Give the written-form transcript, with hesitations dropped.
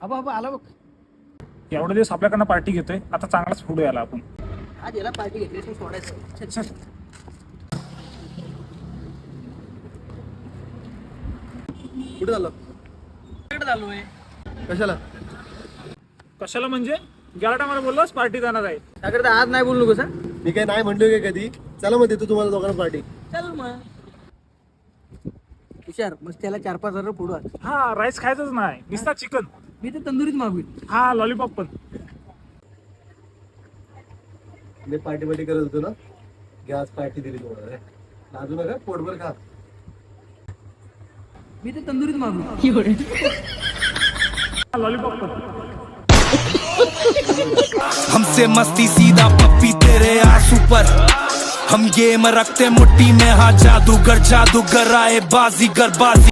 अबा अबा आला बघ. एवढे दिवस आपल्याकडनं पार्टी घेतोय, आता चांगलाच फुडू याला आपण. आज याला पार्टी घेतली तू सोडायचं. चल चल. कुठे झालं? कुठे चाललोय? कशाला? कशाला म्हणजे? गेला टायमाला बोललास पार्टी जाणार आहे. सागर आज नाही बोलू नकोस. मी काय नाही म्हणलो काय कधी. चला मग देतो तुम्हाला दोघांना पार्टी. चल मग हुशार मग त्याला 4-5 हजार फोडू आज. हा, राईस खायचंच नाही, नुसता चिकन. मी तर तंदुरीत मागवीन. हा, लॉलीपॉप पण. मी पार्टी करत होतो ना, घ्या आज पार्टी दिली तुम्हाला. लाजू नका, पोटभर खा. मी तर तंदुरीत मागवीन. हा, लॉलीपॉप पण. हमसे मस्ती सीधा पप्पी तेरे आंसू पर, हम गेम रखते मुट्ठी में, हाँ जादूगर जादूगर आए बाजीगर बाजी.